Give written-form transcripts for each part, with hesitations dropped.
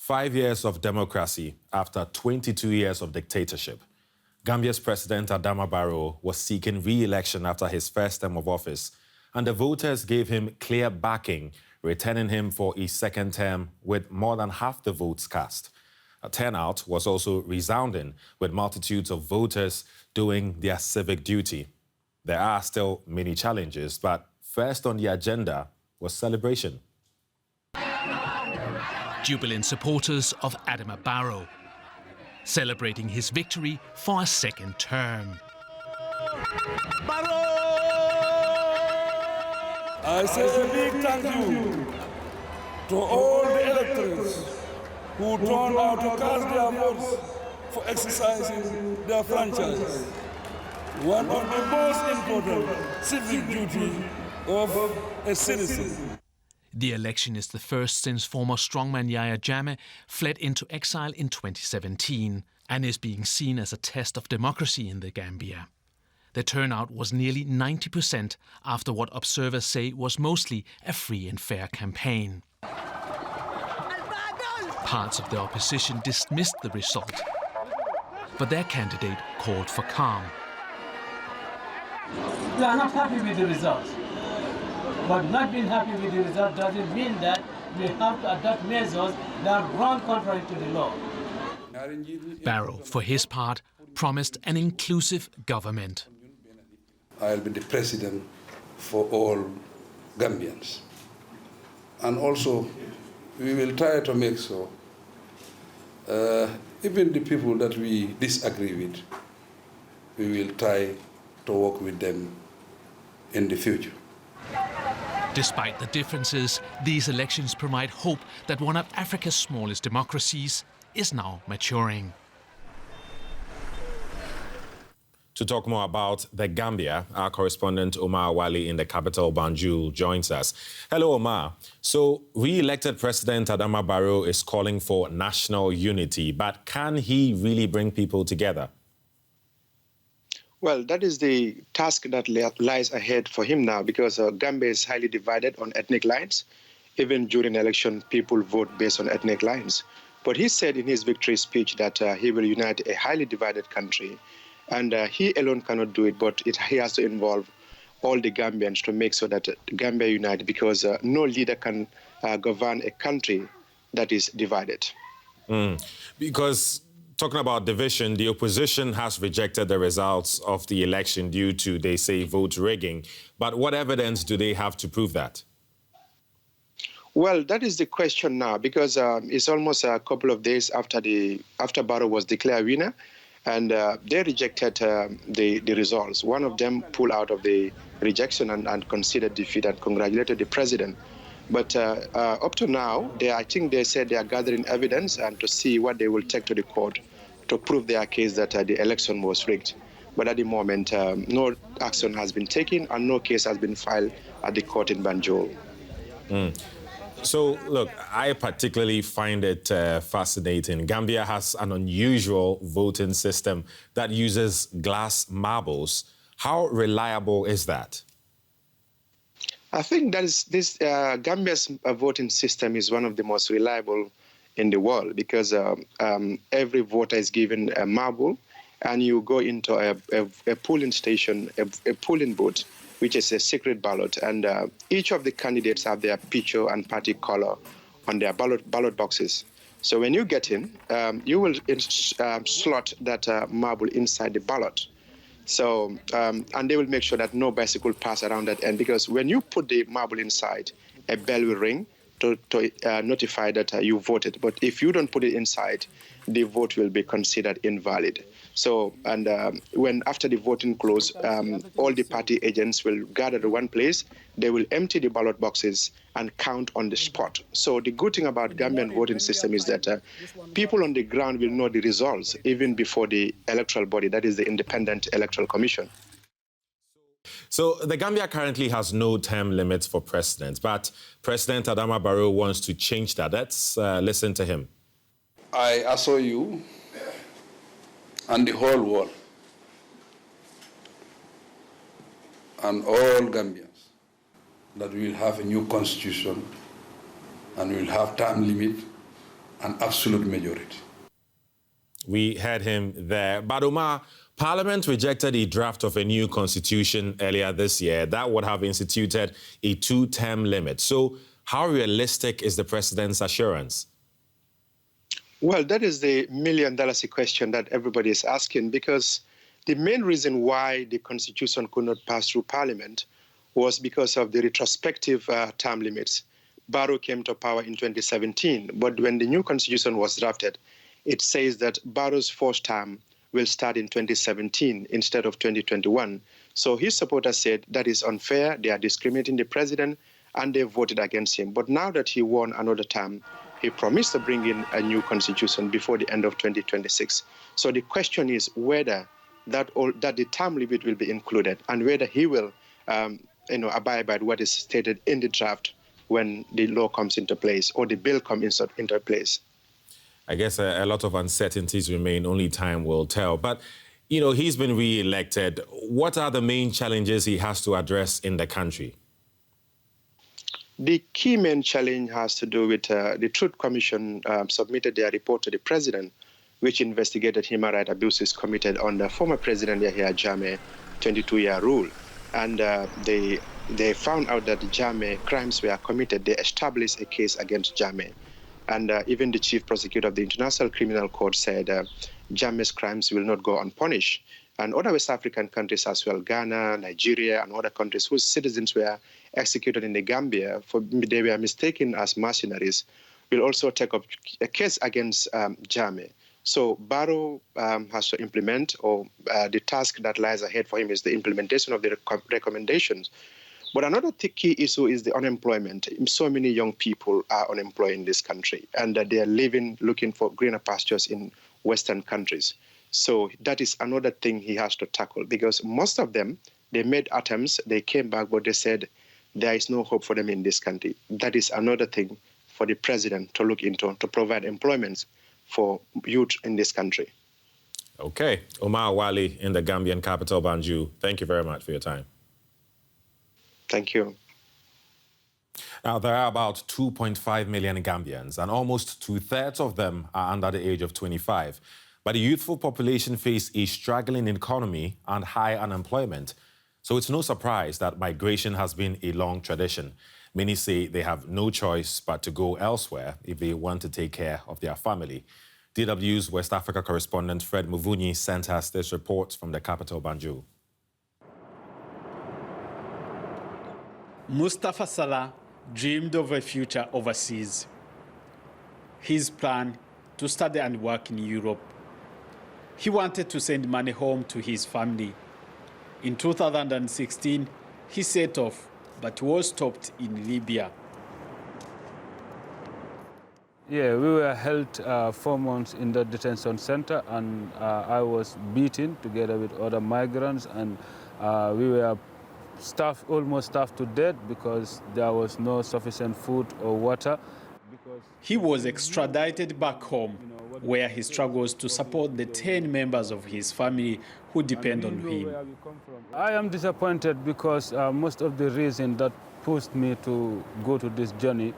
5 years of democracy after 22 years of dictatorship. Gambia's President Adama Barrow was seeking re-election after his first term of office, and the voters gave him clear backing, returning him for a second term with more than half the votes cast. A turnout was also resounding, with multitudes of voters doing their civic duty. There are still many challenges, but first on the agenda was celebration. Jubilant supporters of Adama Barrow, celebrating his victory for a second term. Barrow! I say a big thank you to all the electors who turned out to cast their votes for exercising their franchise. One of the most important civic duties of a citizen. The election is the first since former strongman Yahya Jammeh fled into exile in 2017 and is being seen as a test of democracy in the Gambia. The turnout was nearly 90% after what observers say was mostly a free and fair campaign. Parts of the opposition dismissed the result, but their candidate called for calm. We are not happy with the results. But not being happy with the result doesn't mean that we have to adopt measures that run contrary to the law. Barrow, for his part, promised an inclusive government. I'll be the president for all Gambians. And also, we will try to make sure even the people that we disagree with, we will try to work with them in the future. Despite the differences, these elections provide hope that one of Africa's smallest democracies is now maturing. To talk more about the Gambia, our correspondent Omar Wali in the capital, Banjul, joins us. Hello, Omar. So, re-elected President Adama Barrow is calling for national unity, but can he really bring people together? Well, that is the task that lies ahead for him now, because Gambia is highly divided on ethnic lines. Even during election, people vote based on ethnic lines. But he said in his victory speech that he will unite a highly divided country. And he alone cannot do it, but he has to involve all the Gambians to make sure that Gambia united, because no leader can govern a country that is divided. Because talking about division, the opposition has rejected the results of the election due to, they say, vote rigging. But what evidence do they have to prove that? Well, that is the question now, because it's almost a couple of days after Barrow was declared winner, and they rejected the results. One of them pulled out of the rejection and considered defeat and congratulated the president. But up to now, I think they said they are gathering evidence and to see what they will take to the court to prove their case that the election was rigged. But at the moment, no action has been taken and no case has been filed at the court in Banjul. So, look, I particularly find it fascinating. Gambia has an unusual voting system that uses glass marbles. How reliable is that? I think that is Gambia's voting system is one of the most reliable in the world, because every voter is given a marble, and you go into a polling station, a polling booth, which is a secret ballot, and each of the candidates have their picture and party color on their ballot boxes. So when you get in, you will slot that marble inside the ballot. So, and they will make sure that no bicycle pass around that end, because when you put the marble inside, a bell will ring to notify that you voted. But if you don't put it inside, the vote will be considered invalid. So, and when after the voting close, all the party agents will gather to one place. They will empty the ballot boxes and count on the spot. So the good thing about Gambian voting system is that people on the ground will know the results even before the electoral body, that is the Independent Electoral Commission. So the Gambia currently has no term limits for president, but President Adama Barrow wants to change that. Let's listen to him. I assure you and the whole world and all Gambians that we will have a new constitution and we will have term limit an absolute majority. We heard him there. But Omar, Parliament rejected a draft of a new constitution earlier this year that would have instituted a 2-term limit. So how realistic is the president's assurance? Well, that is the million-dollar question that everybody is asking, because the main reason why the constitution could not pass through Parliament was because of the retrospective term limits. Barrow came to power in 2017, but when the new constitution was drafted, it says that Barrow's first term will start in 2017 instead of 2021. So his supporters said that is unfair, they are discriminating the president, and they voted against him. But now that he won another term, he promised to bring in a new constitution before the end of 2026. So the question is whether that the term limit will be included and whether he will abide by what is stated in the draft when the law comes into place or the bill comes into place. I guess a lot of uncertainties remain. Only time will tell. But, he's been re-elected. What are the main challenges he has to address in the country? The key main challenge has to do with the Truth Commission submitted their report to the president, which investigated human rights abuses committed under former President Yahya Jammeh 22-year rule. And they found out that the Jammeh crimes were committed. They established a case against Jammeh. And even the chief prosecutor of the International Criminal Court said Jammeh's crimes will not go unpunished. And other West African countries as well, Ghana, Nigeria, and other countries whose citizens were executed in the Gambia, they were mistaken as mercenaries, will also take up a case against Jammeh. So Barrow has to implement, or the task that lies ahead for him is the implementation of the recommendations. But another key issue is the unemployment. So many young people are unemployed in this country, and they are looking for greener pastures in Western countries. So that is another thing he has to tackle, because most of them, they made attempts, they came back, but they said there is no hope for them in this country. That is another thing for the president to look into, to provide employment for youth in this country. Okay. Omar Wali in the Gambian capital, Banjul. Thank you very much for your time. Thank you. Now, there are about 2.5 million Gambians, and almost 2/3 of them are under the age of 25. But the youthful population face a struggling economy and high unemployment. So it's no surprise that migration has been a long tradition. Many say they have no choice but to go elsewhere if they want to take care of their family. DW's West Africa correspondent Fred Muvunyi sent us this report from the capital, Banjul. Mustafa Salah dreamed of a future overseas. His plan to study and work in Europe. He wanted to send money home to his family. In 2016, he set off, but was stopped in Libya. Yeah, we were held 4 months in the detention center, and I was beaten together with other migrants, and we were almost starved to death because there was no sufficient food or water. He was extradited back home, where he struggles to support the 10 members of his family who depend on him. I am disappointed because most of the reasons that pushed me to go to this journey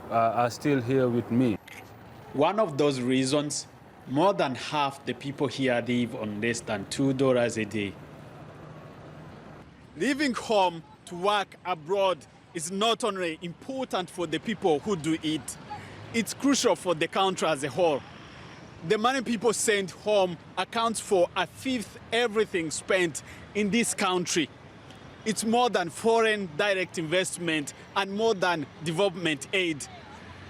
are still here with me. One of those reasons, more than half the people here live on less than $2 a day. Leaving home to work abroad is not only important for the people who do it, it's crucial for the country as a whole. The money people send home accounts for 1/5 everything spent in this country. It's more than foreign direct investment and more than development aid.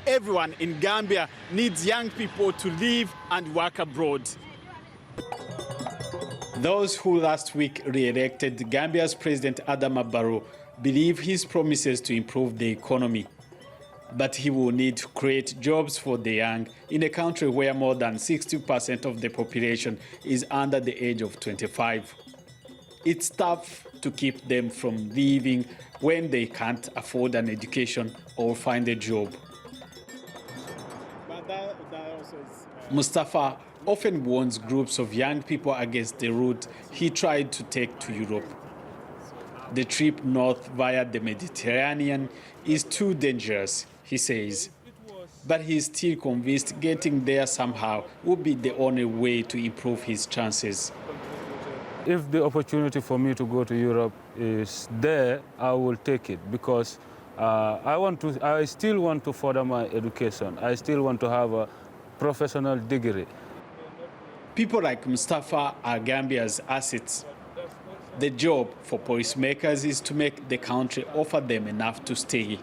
Everyone in Gambia needs young people to live and work abroad. Those who last week re-elected Gambia's President Adama Barrow believe his promises to improve the economy. But he will need to create jobs for the young in a country where more than 60% of the population is under the age of 25. It's tough to keep them from leaving when they can't afford an education or find a job. Mustafa often warns groups of young people against the route he tried to take to Europe. The trip north via the Mediterranean is too dangerous, he says. but he's still convinced getting there somehow would be the only way to improve his chances. If the opportunity for me to go to Europe is there, I will take it because I still want to further my education. I still want to have a professional degree. People like Mustafa are Gambia's assets. The job for policymakers is to make the country offer them enough to stay.